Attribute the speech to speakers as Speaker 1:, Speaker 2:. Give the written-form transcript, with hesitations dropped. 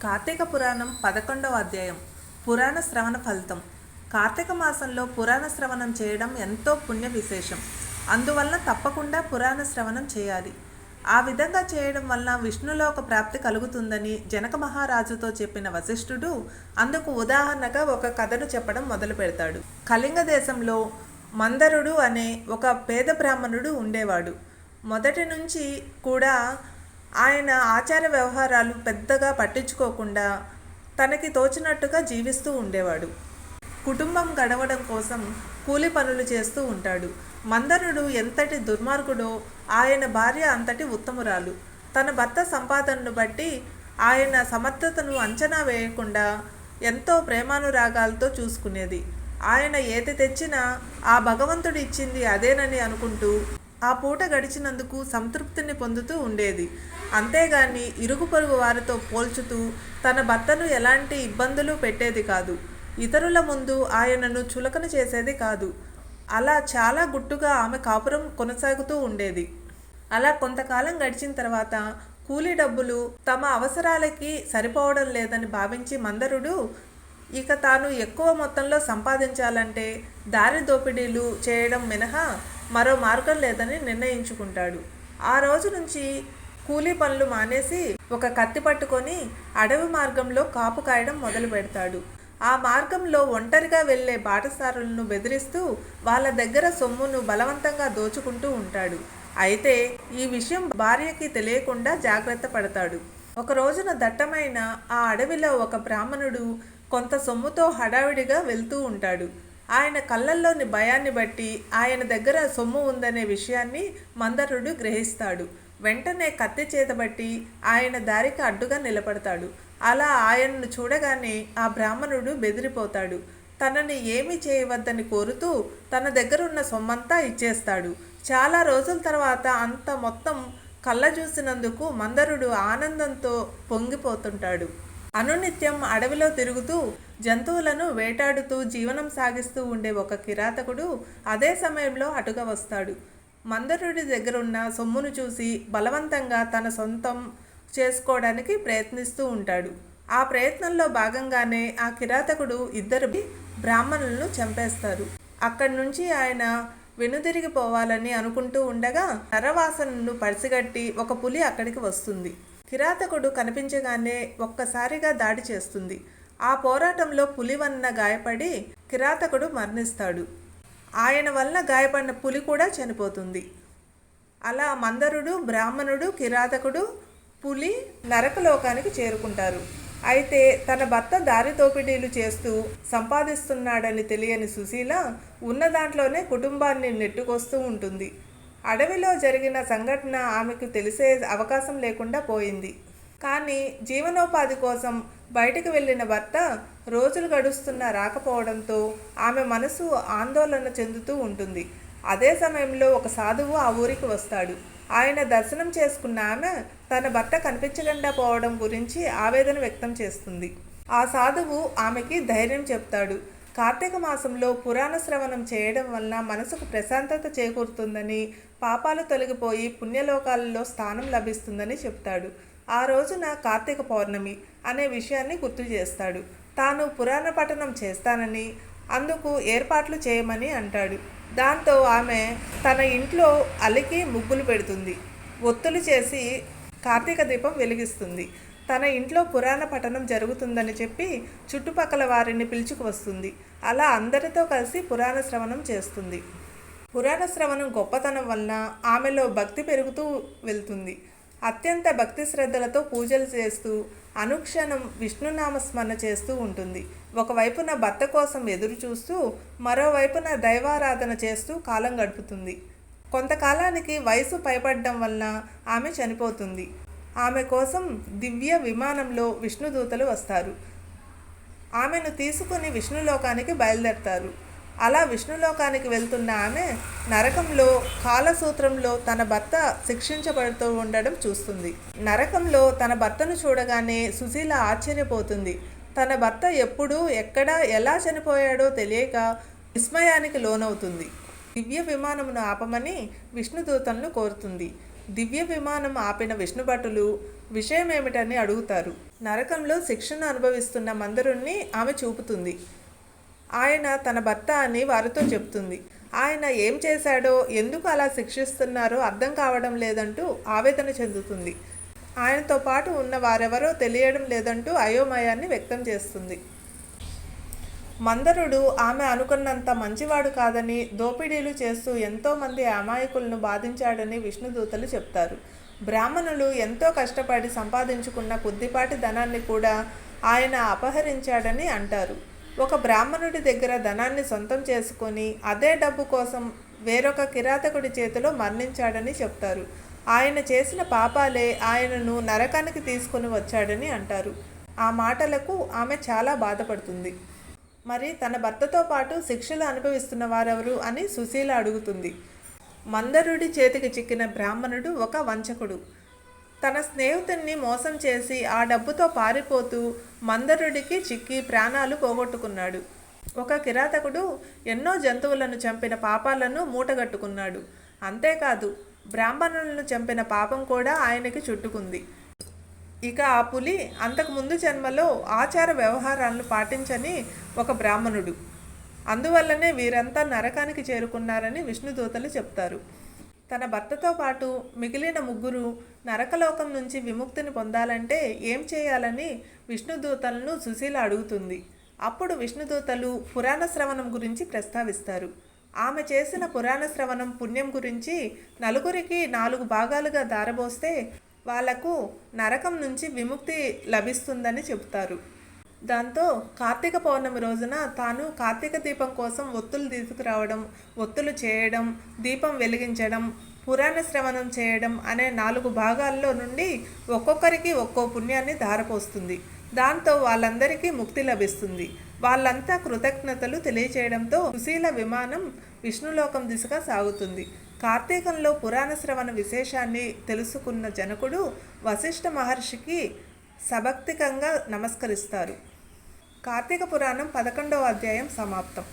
Speaker 1: కార్తీక పురాణం 11వ అధ్యాయం. పురాణ శ్రవణ ఫలితం. కార్తీక మాసంలో పురాణ శ్రవణం చేయడం ఎంతో పుణ్య విశేషం. అందువల్ల తప్పకుండా పురాణ శ్రవణం చేయాలి. ఆ విధంగా చేయడం వల్ల విష్ణులోక ప్రాప్తి కలుగుతుందని జనక మహారాజుతో చెప్పిన వశిష్ఠుడు అందుకు ఉదాహరణగా ఒక కథను చెప్పడం మొదలు పెడతాడు. కళింగ దేశంలో మందరుడు అనే ఒక పేద బ్రాహ్మణుడు ఉండేవాడు. మొదటి నుంచి కూడా ఆయన ఆచార వ్యవహారాలు పెద్దగా పట్టించుకోకుండా తనకి తోచినట్టుగా జీవిస్తూ ఉండేవాడు. కుటుంబం గడవడం కోసం కూలి పనులు చేస్తూ ఉంటాడు. మందరుడు ఎంతటి దుర్మార్గుడో ఆయన భార్య అంతటి ఉత్తమురాలు. తన భర్త సంపాదనను బట్టి ఆయన సమర్థతను అంచనా వేయకుండా ఎంతో ప్రేమానురాగాలతో చూసుకునేది. ఆయన ఏది తెచ్చినా ఆ భగవంతుడు ఇచ్చింది అదేనని అనుకుంటూ ఆ పూట గడిచినందుకు సంతృప్తిని పొందుతూ ఉండేది. అంతేగాని ఇరుగు పొరుగు వారితో పోల్చుతూ తన భర్తను ఎలాంటి ఇబ్బందులు పెట్టేది కాదు. ఇతరుల ముందు ఆయనను చులకన చేసేది కాదు. అలా చాలా గుట్టుగా ఆమె కాపురం కొనసాగుతూ ఉండేది. అలా కొంతకాలం గడిచిన తర్వాత కూలీ డబ్బులు తమ అవసరాలకి సరిపోవడం లేదని భావించి మందరుడు ఇక తాను ఎక్కువ మొత్తంలో సంపాదించాలంటే దారి దోపిడీలు చేయడం మినహా మరో మార్గం లేదని నిర్ణయించుకుంటాడు. ఆ రోజు నుంచి కూలీ పనులు మానేసి ఒక కత్తి పట్టుకొని అడవి మార్గంలో కాపు కాయడం మొదలు పెడతాడు. ఆ మార్గంలో ఒంటరిగా వెళ్లే బాటసారులను బెదిరిస్తూ వాళ్ళ దగ్గర సొమ్మును బలవంతంగా దోచుకుంటూ ఉంటాడు. అయితే ఈ విషయం భార్యకి తెలియకుండా జాగ్రత్త పడతాడు. ఒక రోజున దట్టమైన ఆ అడవిలో ఒక బ్రాహ్మణుడు కొంత సొమ్ముతో హడావిడిగా వెళ్తూ ఉంటాడు. ఆయన కళ్ళల్లోని భయాన్ని బట్టి ఆయన దగ్గర సొమ్ము ఉందనే విషయాన్ని మందరుడు గ్రహిస్తాడు. వెంటనే కత్తి చేతబట్టి ఆయన దారికి అడ్డుగా నిలబడతాడు. అలా ఆయన్ను చూడగానే ఆ బ్రాహ్మణుడు బెదిరిపోతాడు. తనని ఏమీ చేయవద్దని కోరుతూ తన దగ్గరున్న సొమ్మంతా ఇచ్చేస్తాడు. చాలా రోజుల తర్వాత అంత మొత్తం కళ్ళ చూసినందుకు మందరుడు ఆనందంతో పొంగిపోతుంటాడు. అనునిత్యం అడవిలో తిరుగుతూ జంతువులను వేటాడుతూ జీవనం సాగిస్తూ ఉండే ఒక కిరాతకుడు అదే సమయంలో అటుగా వస్తాడు. మందరుడి దగ్గరున్న సొమ్మును చూసి బలవంతంగా తన సొంతం చేసుకోవడానికి ప్రయత్నిస్తూ ఉంటాడు. ఆ ప్రయత్నంలో భాగంగానే ఆ కిరాతకుడు ఇద్దరు బ్రాహ్మణులను చంపేస్తారు. అక్కడి నుంచి ఆయన వెనుదిరిగిపోవాలని అనుకుంటూ ఉండగా నరవాసనను పడిసిగట్టి ఒక పులి అక్కడికి వస్తుంది. కిరాతకుడు కనిపించగానే ఒక్కసారిగా దాడి చేస్తుంది. ఆ పోరాటంలో పులి వలన గాయపడి కిరాతకుడు మరణిస్తాడు. ఆయన వల్ల గాయపడిన పులి కూడా చనిపోతుంది. అలా మందరుడు, బ్రాహ్మణుడు, కిరాతకుడు, పులి నరకలోకానికి చేరుకుంటారు. అయితే తన భర్త దారి దోపిడీలు చేస్తూ సంపాదిస్తున్నాడని తెలియని సుశీల ఉన్న దాంట్లోనే కుటుంబాన్ని నెట్టుకొస్తూ ఉంటుంది. అడవిలో జరిగిన సంఘటన ఆమెకు తెలిసే అవకాశం లేకుండా పోయింది. కానీ జీవనోపాధి కోసం బయటకు వెళ్ళిన భర్త రోజులు గడుస్తున్నా రాకపోవడంతో ఆమె మనసు ఆందోళన చెందుతూ ఉంటుంది. అదే సమయంలో ఒక సాధువు ఆ ఊరికి వస్తాడు. ఆయన దర్శనం చేసుకున్న ఆమె తన భర్త కనిపించకుండా పోవడం గురించి ఆవేదన వ్యక్తం చేస్తుంది. ఆ సాధువు ఆమెకి ధైర్యం చెప్తాడు. కార్తీక మాసంలో పురాణ శ్రవణం చేయడం వలన మనసుకు ప్రశాంతత చేకూరుతుందని, పాపాలు తొలగిపోయి పుణ్యలోకాలలో స్థానం లభిస్తుందని చెప్తాడు. ఆ రోజున కార్తీక పౌర్ణమి అనే విషయాన్ని గుర్తు చేస్తాడు. తాను పురాణ పఠనం చేస్తానని, అందుకు ఏర్పాట్లు చేయమని అంటాడు. దాంతో ఆమె తన ఇంట్లో అలికి ముగ్గులు పెడుతుంది. ఒత్తులు చేసి కార్తీక దీపం వెలిగిస్తుంది. తన ఇంట్లో పురాణ పఠనం జరుగుతుందని చెప్పి చుట్టుపక్కల వారిని పిలుచుకు వస్తుంది. అలా అందరితో కలిసి పురాణ శ్రవణం చేస్తుంది. పురాణ శ్రవణం గొప్పతనం వలన ఆమెలో భక్తి పెరుగుతూ వెళ్తుంది. అత్యంత భక్తి శ్రద్ధలతో పూజలు చేస్తూ అనుక్షణం విష్ణునామస్మరణ చేస్తూ ఉంటుంది. ఒకవైపున భర్త కోసం ఎదురు చూస్తూ మరోవైపున దైవారాధన చేస్తూ కాలం గడుపుతుంది. కొంతకాలానికి వయసు పైబడడం వలన ఆమె చనిపోతుంది. ఆమె కోసం దివ్య విమానంలో విష్ణుదూతలు వస్తారు. ఆమెను తీసుకుని విష్ణులోకానికి బయలుదేరతారు. అలా విష్ణులోకానికి వెళ్తున్న ఆమె నరకంలో కాలసూత్రంలో తన భర్త శిక్షించబడుతూ ఉండడం చూస్తుంది. నరకంలో తన భర్తను చూడగానే సుశీల ఆశ్చర్యపోతుంది. తన భర్త ఎప్పుడు, ఎక్కడ, ఎలా చనిపోయాడో తెలియక విస్మయానికి లోనవుతుంది. దివ్య విమానమును ఆపమని విష్ణుదూతలను కోరుతుంది. దివ్య విమానం ఆపిన విష్ణుభటులు విషయం ఏమిటని అడుగుతారు. నరకంలో శిక్షను అనుభవిస్తున్న మందరుణ్ణి ఆమె చూపుతుంది. ఆయన తన భర్త అని వారితో చెప్తుంది. ఆయన ఏం చేశాడో, ఎందుకు అలా శిక్షిస్తున్నారో అర్థం కావడం లేదంటూ ఆవేదన చెందుతుంది. ఆయనతో పాటు ఉన్న వారెవరో తెలియడం లేదంటూ అయోమయాన్ని వ్యక్తం చేస్తుంది. మందరుడు ఆమె అనుకున్నంత మంచివాడు కాదని, దోపిడీలు చేస్తూ ఎంతోమంది అమాయకులను బాధించాడని విష్ణుదూతలు చెప్తారు. బ్రాహ్మణులు ఎంతో కష్టపడి సంపాదించుకున్న కొద్దిపాటి ధనాన్ని కూడా ఆయన అపహరించాడని అంటారు. ఒక బ్రాహ్మణుడి దగ్గర ధనాన్ని సొంతం చేసుకొని అదే డబ్బు కోసం వేరొక కిరాతకుడి చేతిలో మరణించాడని చెప్తారు. ఆయన చేసిన పాపాలే ఆయనను నరకానికి తీసుకొని వచ్చాడని అంటారు. ఆ మాటలకు ఆమె చాలా బాధపడుతుంది. మరి తన భర్తతో పాటు శిక్షలు అనుభవిస్తున్న వారెవరు అని సుశీల అడుగుతుంది. మందరుడి చేతికి చిక్కిన బ్రాహ్మణుడు ఒక వంచకుడు. తన స్నేహితుణ్ణి మోసం చేసి ఆ డబ్బుతో పారిపోతూ మందరుడికి చిక్కి ప్రాణాలు పోగొట్టుకున్నాడు. ఒక కిరాతకుడు ఎన్నో జంతువులను చంపిన పాపాలను మూటగట్టుకున్నాడు. అంతేకాదు, బ్రాహ్మణులను చంపిన పాపం కూడా ఆయనకి చుట్టుకుంది. ఇక ఆ పులి అంతకు ముందు జన్మలో ఆచార వ్యవహారాలను పాటించని ఒక బ్రాహ్మణుడు. అందువల్లనే వీరంతా నరకానికి చేరుకున్నారని విష్ణుదూతలు చెప్తారు. తన భర్తతో పాటు మిగిలిన ముగ్గురు నరకలోకం నుంచి విముక్తిని పొందాలంటే ఏం చేయాలని విష్ణుదూతలను సుశీల అడుగుతుంది. అప్పుడు విష్ణుదూతలు పురాణ శ్రవణం గురించి ప్రస్తావిస్తారు. ఆమె చేసిన పురాణ శ్రవణం పుణ్యం గురించి నలుగురికి 4 భాగాలుగా దారబోస్తే వాళ్లకు నరకం నుంచి విముక్తి లభిస్తుందని చెబుతారు. దాంతో కార్తీక పౌర్ణమి రోజున తాను కార్తీక దీపం కోసం ఒత్తులు తీసుకురావడం, ఒత్తులు చేయడం, దీపం వెలిగించడం, పురాణ శ్రవణం చేయడం అనే 4 భాగాల్లో నుండి ఒక్కొక్కరికి ఒక్కో పుణ్యాన్ని ధారపోస్తుంది. దాంతో వాళ్ళందరికీ ముక్తి లభిస్తుంది. వాళ్ళంతా కృతజ్ఞతలు తెలియచేయడంతో సుశీల విమానం విష్ణులోకం దిశగా సాగుతుంది. కార్తీకంలో పురాణ శ్రవణ విశేషాన్ని తెలుసుకున్న జనకుడు వశిష్ఠ మహర్షికి సభక్తికంగా నమస్కరిస్తారు. కార్తీక పురాణం 11వ అధ్యాయం సమాప్తం.